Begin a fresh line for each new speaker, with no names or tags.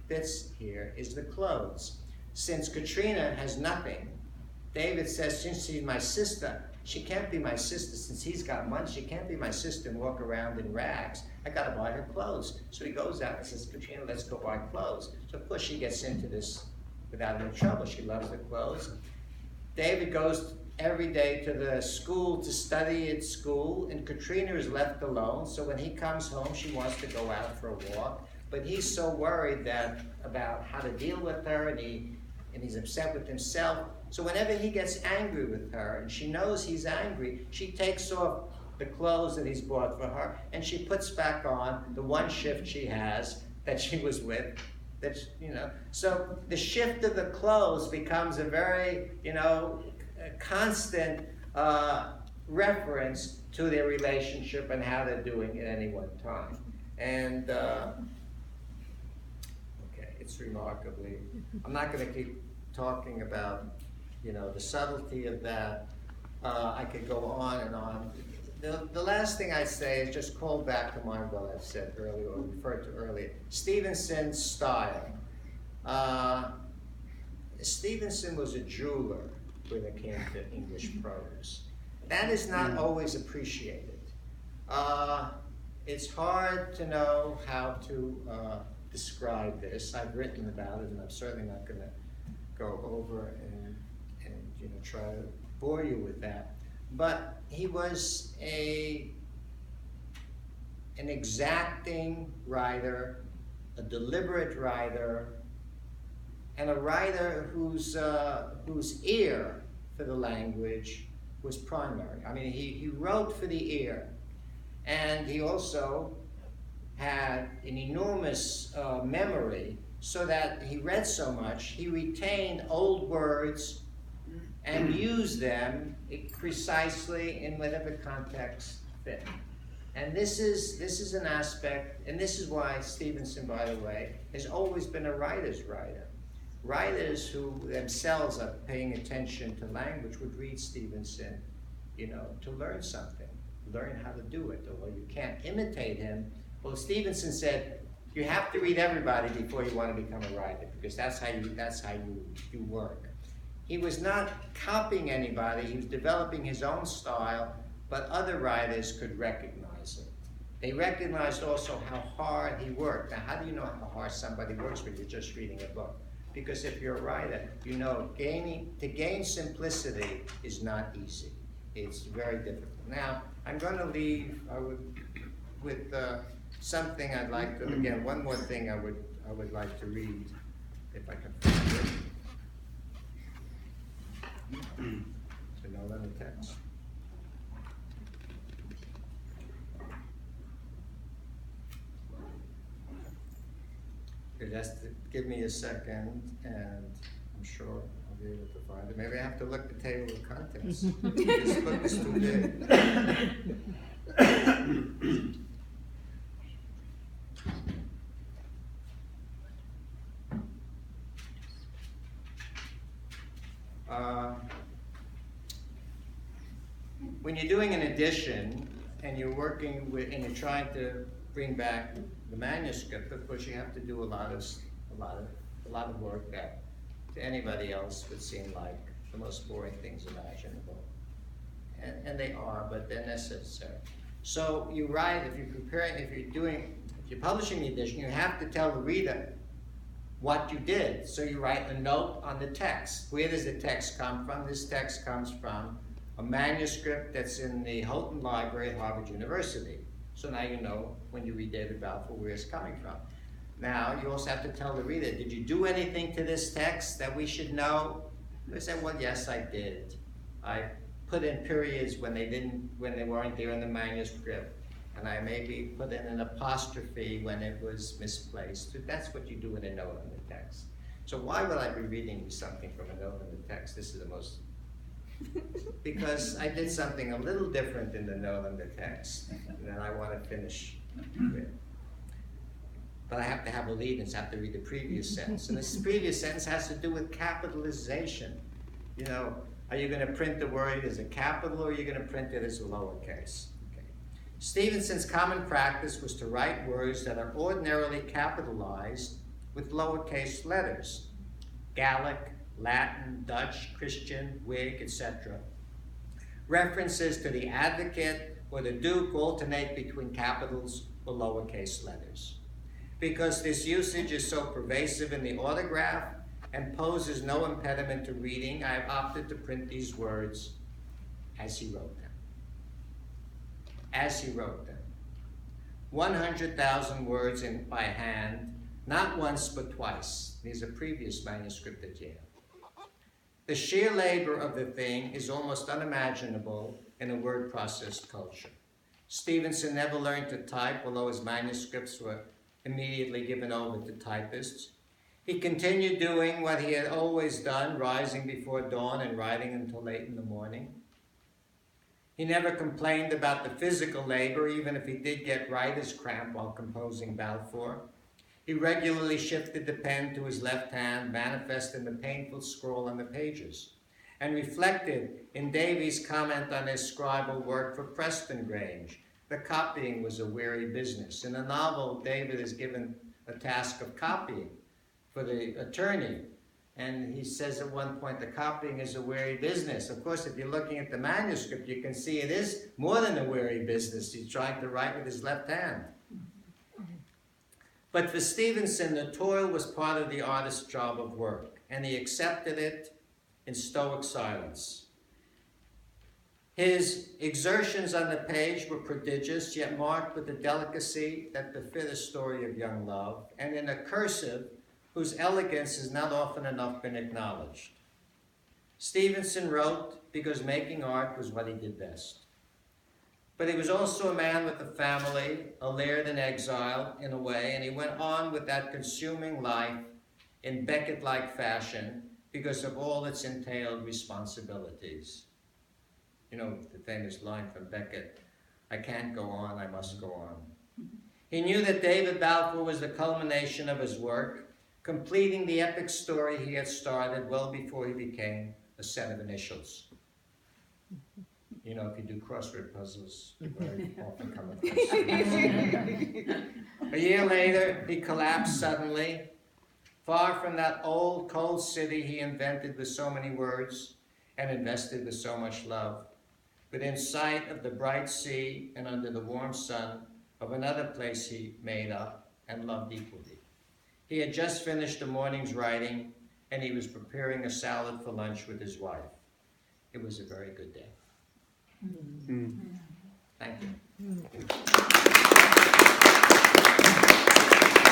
fits here is the clothes. Since Katrina has nothing, David says, since she's my sister, she can't be my sister since he's got money. She can't be my sister and walk around in rags. I got to buy her clothes. So he goes out and says, Katrina, let's go buy clothes. So of course she gets into this without any trouble. She loves the clothes. David goes every day to the school to study at school, and Katrina is left alone. So when he comes home, she wants to go out for a walk. But he's so worried about how to deal with her, and he's upset with himself. So whenever he gets angry with her, and she knows he's angry, she takes off the clothes that he's bought for her, and she puts back on the one shift she has that she was with. So the shift of the clothes becomes a very, constant reference to their relationship and how they're doing at any one time. And it's remarkably, I'm not going to keep talking about, the subtlety of that. I could go on and on. The last thing I'd say is just call back to mind what I've said earlier, or referred to earlier. Stevenson's style. Stevenson was a jeweler when it came to English prose. That is not always appreciated. It's hard to know how to describe this. I've written about it, and I'm certainly not going to go over and try to bore you with that. But he was an exacting writer, a deliberate writer, and a writer whose ear for the language was primary. I mean, he wrote for the ear, and he also had an enormous memory, so that he read so much, he retained old words and used them precisely in whatever context fit. And this is an aspect, and this is why Stevenson, by the way, has always been a writer's writer. Writers who themselves are paying attention to language would read Stevenson, to learn something, learn how to do it. Or you can't imitate him. Well, Stevenson said, you have to read everybody before you want to become a writer, because that's how you work. He was not copying anybody. He was developing his own style, but other writers could recognize it. They recognized also how hard he worked. Now, how do you know how hard somebody works when you're just reading a book? Because if you're a writer, to gain simplicity is not easy. It's very difficult. Now, I'm going to leave with something I'd like to, again, one more thing I would like to read, if I can find it. To know that in the text. Just give me a second, and I'm sure I'll be able to find it. Maybe I have to look at the table of contents. This book is too big. When you're doing an edition and you're working with, and you're trying to bring back the manuscript, of course you have to do a lot of work that to anybody else would seem like the most boring things imaginable. And they are, but they're necessary. So you write, if you're publishing the edition, you have to tell the reader what you did. So you write a note on the text. Where does the text come from? This text comes from a manuscript that's in the Houghton Library at Harvard University. So now you know, when you read David Balfour, where it's coming from. Now, you also have to tell the reader, did you do anything to this text that we should know? They say, well, yes, I did. I put in periods when they weren't there in the manuscript, and I maybe put in an apostrophe when it was misplaced. That's what you do in a note on the text. So why would I be reading you something from a note on the text? This is the most... Because I did something a little different in the note on the text that I want to finish with. But I have to have a lead and have to read the previous sentence. And this previous sentence has to do with capitalization. Are you going to print the word as a capital, or are you going to print it as a lowercase? Okay. Stevenson's common practice was to write words that are ordinarily capitalized with lowercase letters, Gallic, Latin, Dutch, Christian, Whig, etc. References to the advocate or the duke alternate between capitals or lowercase letters. Because this usage is so pervasive in the autograph and poses no impediment to reading, I have opted to print these words as he wrote them. As he wrote them. 100,000 words by hand, not once but twice. These are previous manuscript at Yale. The sheer labor of the thing is almost unimaginable in a word-processed culture. Stevenson never learned to type, although his manuscripts were immediately given over to typists. He continued doing what he had always done, rising before dawn and writing until late in the morning. He never complained about the physical labor, even if he did get writer's cramp while composing Balfour. He regularly shifted the pen to his left hand, manifesting the painful scroll on the pages, and reflected in Davies' comment on his scribal work for Preston Grange. The copying was a weary business. In the novel, David is given a task of copying for the attorney, and he says at one point, the copying is a weary business. Of course, if you're looking at the manuscript, you can see it is more than a weary business. He's trying to write with his left hand. But for Stevenson, the toil was part of the artist's job of work, and he accepted it in stoic silence. His exertions on the page were prodigious, yet marked with a delicacy that befit a story of young love, and in a cursive whose elegance has not often enough been acknowledged. Stevenson wrote because making art was what he did best. But he was also a man with a family, a laird in exile, in a way, and he went on with that consuming life in Beckett-like fashion because of all its entailed responsibilities. You know, the famous line from Beckett, I can't go on, I must go on. He knew that David Balfour was the culmination of his work, completing the epic story he had started well before he became a set of initials. You know, if you do crossword puzzles, you very often come across these. A year later, he collapsed suddenly. Far from that old, cold city he invented with so many words and invested with so much love, within sight of the bright sea and under the warm sun of another place he made up and loved equally. He had just finished the morning's writing, and he was preparing a salad for lunch with his wife. It was a very good day. Thank you.